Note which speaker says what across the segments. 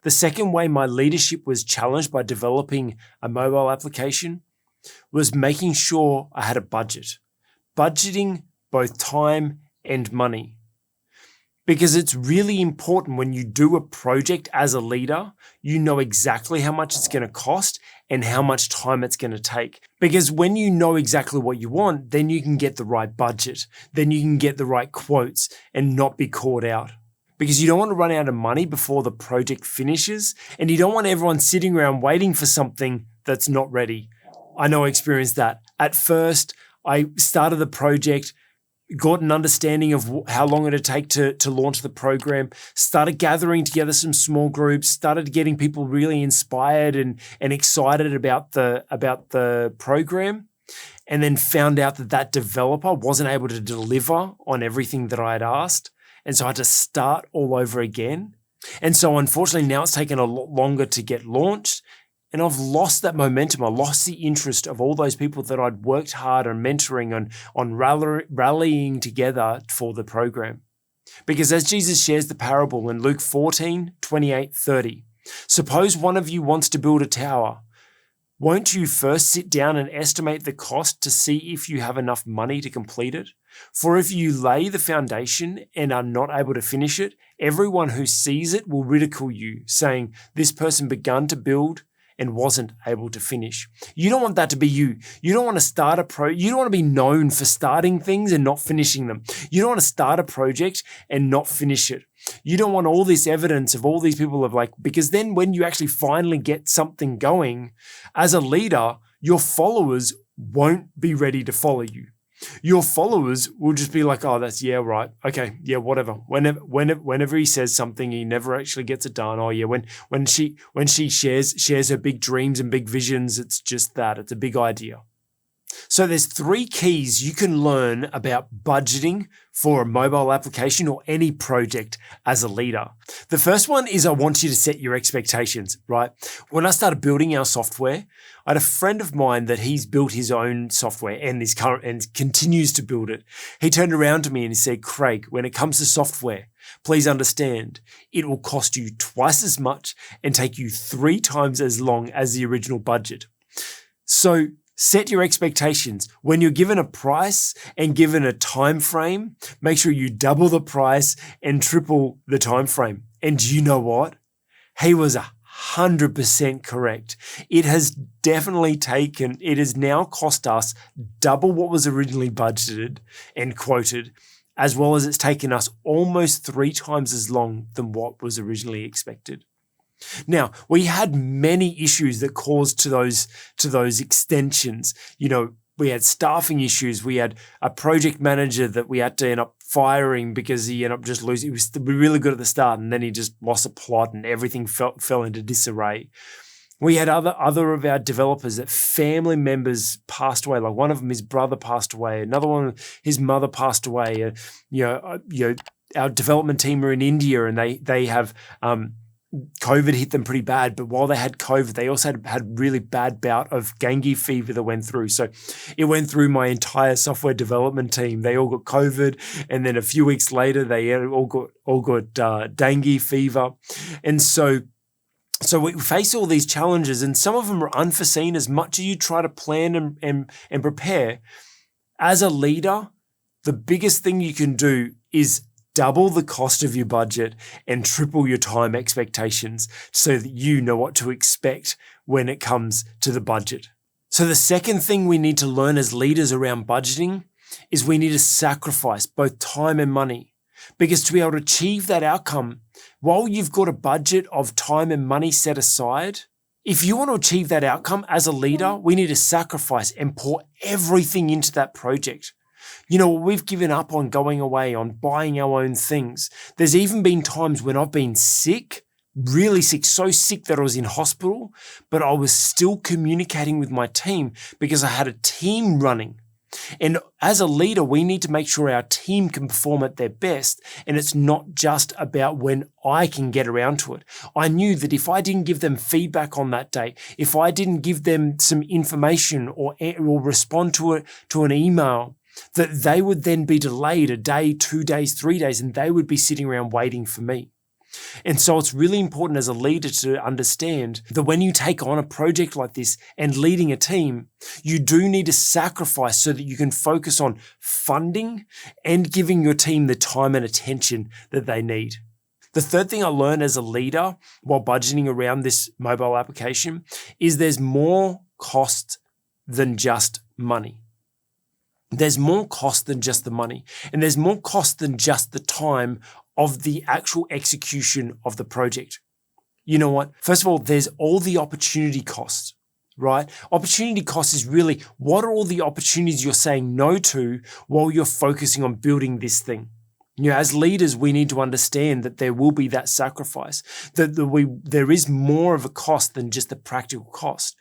Speaker 1: The second way my leadership was challenged by developing a mobile application was making sure I had a budget. Budgeting both time and money. Because it's really important when you do a project as a leader, you know exactly how much it's going to cost and how much time it's going to take. Because when you know exactly what you want, then you can get the right budget. Then you can get the right quotes and not be caught out. Because you don't want to run out of money before the project finishes, and you don't want everyone sitting around waiting for something that's not ready. I know I experienced that. At first, I started the project, got an understanding of how long it would take to launch the program, started gathering together some small groups, started getting people really inspired and excited about the program, and then found out that developer wasn't able to deliver on everything that I had asked. And so I had to start all over again. And so unfortunately now it's taken a lot longer to get launched. And I've lost that momentum. I lost the interest of all those people that I'd worked hard on mentoring, on rallying together for the program. Because as Jesus shares the parable in Luke 14:28-30, suppose one of you wants to build a tower. Won't you first sit down and estimate the cost to see if you have enough money to complete it? For if you lay the foundation and are not able to finish it, everyone who sees it will ridicule you, saying, "This person began to build and wasn't able to finish." You don't want that to be you. You don't want to you don't want to be known for starting things and not finishing them. You don't want to start a project and not finish it. You don't want all this evidence of all these people because then when you actually finally get something going, as a leader, your followers won't be ready to follow you. Your followers will just be like, "Oh, that's, yeah, right. Okay, yeah, whatever." Whenever he says something, he never actually gets it done. Oh yeah, when she shares her big dreams and big visions, it's just that. It's a big idea. So there's 3 keys you can learn about budgeting for a mobile application or any project as a leader. The first one is I want you to set your expectations, right? When I started building our software, I had a friend of mine that he's built his own software and continues to build it. He turned around to me and he said, "Craig, when it comes to software, please understand, it will cost you twice as much and take you 3 times as long as the original budget." So set your expectations. When you're given a price and given a time frame, make sure you double the price and triple the time frame. And you know what? He was 100% correct. It has now cost us double what was originally budgeted and quoted, as well as it's taken us almost 3 times as long than what was originally expected. Now, we had many issues that caused to those extensions. We had staffing issues. We had a project manager that we had to end up firing because he ended up just losing. He was really good at the start, and then he just lost a plot, and everything fell into disarray. We had other of our developers that family members passed away. Like one of them, his brother passed away. Another one, his mother passed away. Our development team are in India, and they have COVID hit them pretty bad, but while they had COVID, they also had really bad bout of dengue fever that went through. So it went through my entire software development team. They all got COVID, and then a few weeks later, they all got dengue fever. And so we face all these challenges, and some of them are unforeseen. As much as you try to plan and prepare, as a leader, the biggest thing you can do is double the cost of your budget and triple your time expectations so that you know what to expect when it comes to the budget. So the second thing we need to learn as leaders around budgeting is we need to sacrifice both time and money. Because to be able to achieve that outcome, while you've got a budget of time and money set aside, if you want to achieve that outcome as a leader, we need to sacrifice and pour everything into that project. We've given up on going away, on buying our own things. There's even been times when I've been sick, really sick, so sick that I was in hospital, but I was still communicating with my team because I had a team running. And as a leader, we need to make sure our team can perform at their best. And it's not just about when I can get around to it. I knew that if I didn't give them feedback on that day, if I didn't give them some information or respond to an email, that they would then be delayed a day, 2 days, 3 days, and they would be sitting around waiting for me. And so it's really important as a leader to understand that when you take on a project like this and leading a team, you do need to sacrifice so that you can focus on funding and giving your team the time and attention that they need. The third thing I learned as a leader while budgeting around this mobile application is there's more cost than just money. There's more cost than just the money, and there's more cost than just the time of the actual execution of the project. You know what? First of all, there's all the opportunity costs, right? Opportunity cost is really what are all the opportunities you're saying no to while you're focusing on building this thing. You know, as leaders, we need to understand that there will be that sacrifice, that there is more of a cost than just the practical cost.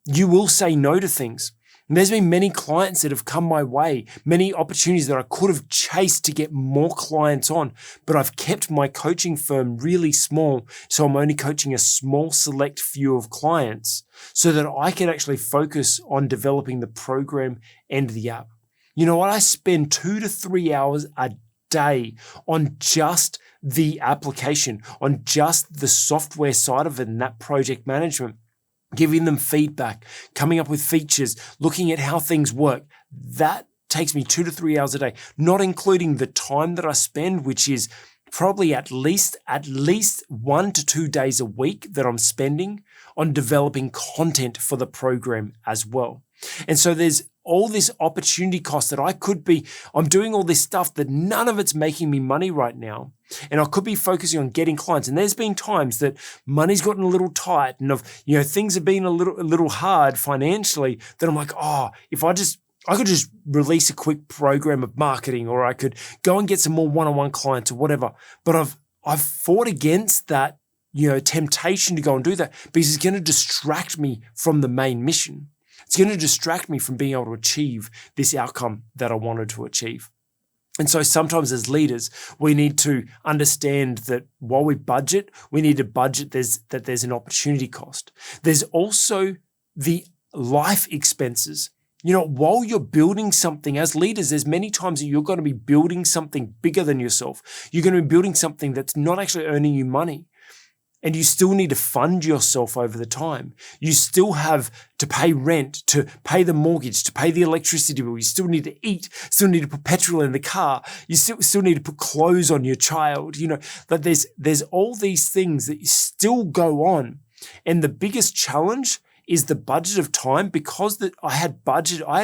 Speaker 1: You will say no to things. And there's been many clients that have come my way, many opportunities that I could have chased to get more clients on, but I've kept my coaching firm really small. So I'm only coaching a small select few of clients so that I can actually focus on developing the program and the app. You know what? I spend 2 to 3 hours a day on just the application, on just the software side of it and that project management. Giving them feedback, coming up with features, looking at how things work. That takes me 2 to 3 hours a day, not including the time that I spend, which is probably at least 1 to 2 days a week that I'm spending on developing content for the program as well. And so there's all this opportunity cost that I'm doing all this stuff that none of it's making me money right now. And I could be focusing on getting clients. And there's been times that money's gotten a little tight and things have been a little hard financially that I'm like, if I could just release a quick program of marketing, or I could go and get some more one-on-one clients or whatever. But I've fought against that, temptation to go and do that because it's going to distract me from the main mission. It's going to distract me from being able to achieve this outcome that I wanted to achieve. And so sometimes as leaders, we need to understand that while we budget, we need to budget that there's an opportunity cost. There's also the life expenses. While you're building something as leaders, there's many times that you're going to be building something bigger than yourself. You're going to be building something that's not actually earning you money. And you still need to fund yourself over the time. You still have to pay rent, to pay the mortgage, to pay the electricity bill. You still need to eat, still need to put petrol in the car. You still need to put clothes on your child. But there's all these things that still go on. And the biggest challenge is the budget of time, because I had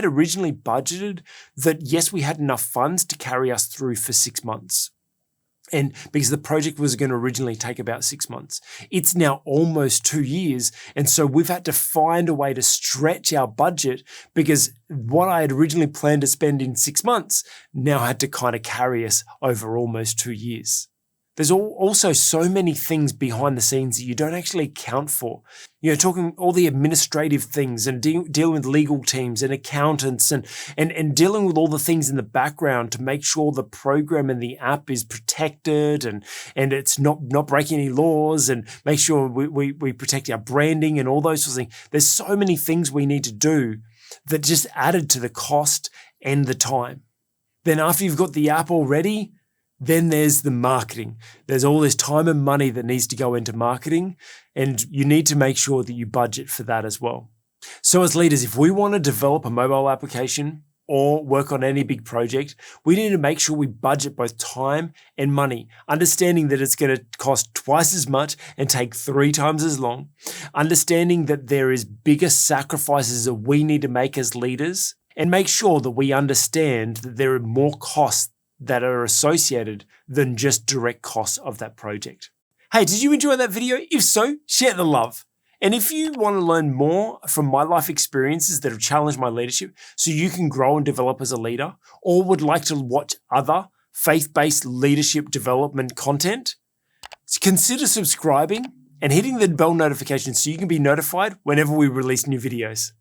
Speaker 1: originally budgeted that, yes, we had enough funds to carry us through for 6 months. And because the project was going to originally take about 6 months, it's now almost 2 years. And so we've had to find a way to stretch our budget, because what I had originally planned to spend in 6 months now had to kind of carry us over almost 2 years. There's also so many things behind the scenes that you don't actually account for. Talking all the administrative things and dealing with legal teams and accountants and dealing with all the things in the background to make sure the program and the app is protected and it's not breaking any laws, and make sure we protect our branding and all those sorts of things. There's so many things we need to do that just added to the cost and the time. Then after you've got the app already, then there's the marketing. There's all this time and money that needs to go into marketing, and you need to make sure that you budget for that as well. So as leaders, if we want to develop a mobile application or work on any big project, we need to make sure we budget both time and money, understanding that it's going to cost twice as much and take 3 times as long, understanding that there is bigger sacrifices that we need to make as leaders, and make sure that we understand that there are more costs that are associated than just direct costs of that project. Hey, did you enjoy that video? If so, share the love. And if you want to learn more from my life experiences that have challenged my leadership so you can grow and develop as a leader, or would like to watch other faith-based leadership development content, consider subscribing and hitting the bell notification so you can be notified whenever we release new videos.